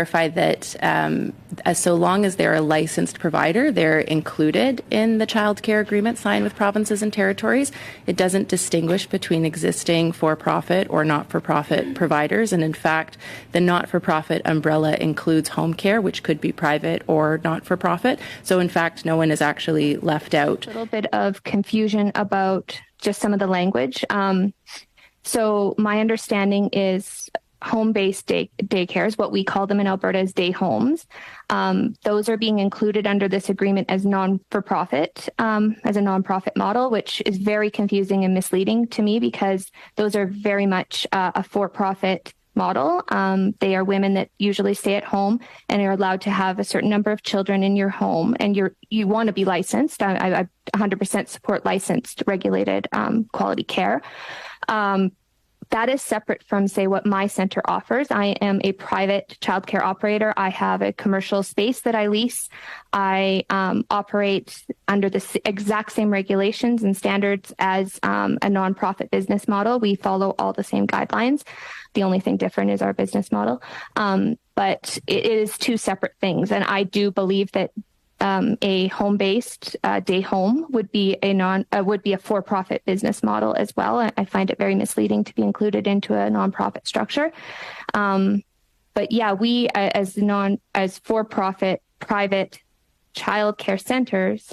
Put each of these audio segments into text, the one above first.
Clarify that so long as they're a licensed provider, they're included in the childcare agreement signed with provinces and territories. It doesn't distinguish between existing for-profit or not-for-profit providers. And in fact, the not-for-profit umbrella includes home care, which could be private or not-for-profit. So in fact, no one is actually left out. A little bit of confusion about just some of the language. So my understanding is home-based daycares, what we call them in Alberta as day homes. Those are being included under this agreement as non-for-profit, as a nonprofit model, which is very confusing and misleading to me because those are very much a for-profit model. They are women that usually stay at home and are allowed to have a certain number of children in your home, and you want to be licensed. I 100% support licensed, regulated quality care. That is separate from, say, what my center offers. I am a private childcare operator. I have a commercial space that I lease. I operate under the exact same regulations and standards as a nonprofit business model. We follow all the same guidelines. The only thing different is our business model. But it is two separate things. And I do believe that a home-based day home would be a for-profit business model as well. I find it very misleading to be included into a nonprofit structure. But yeah, we as for-profit private childcare centers,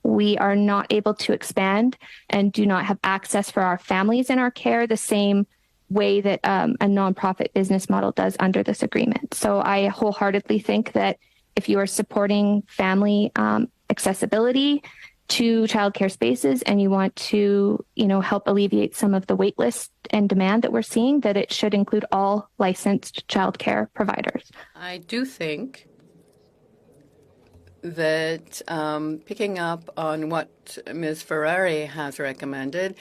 we are not able to expand and do not have access for our families in our care the same way that a nonprofit business model does under this agreement. So I wholeheartedly think that if you are supporting family accessibility to childcare spaces and you want to, help alleviate some of the wait list and demand that we're seeing, that it should include all licensed childcare providers. I do think that picking up on what Ms. Ferrari has recommended,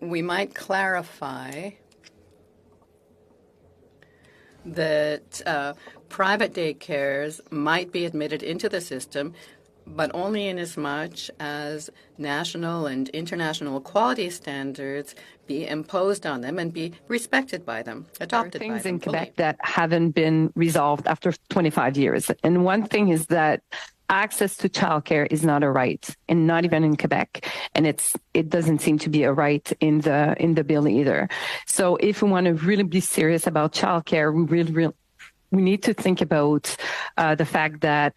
we might clarify that private daycares might be admitted into the system, but only in as much as national and international quality standards be imposed on them and be respected by them, adopted by them. There are things in Quebec that haven't been resolved after 25 years. And one thing is that access to childcare is not a right, and not even in Quebec. And it doesn't seem to be a right in the bill either. So if we want to really be serious about childcare, we need to think about the fact that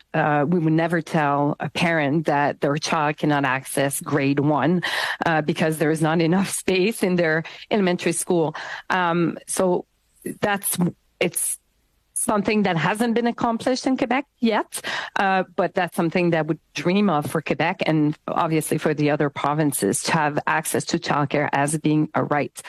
we would never tell a parent that their child cannot access grade 1 because there is not enough space in their elementary school. So it's something that hasn't been accomplished in Quebec yet, but that's something that would dream of for Quebec and obviously for the other provinces to have access to childcare as being a right.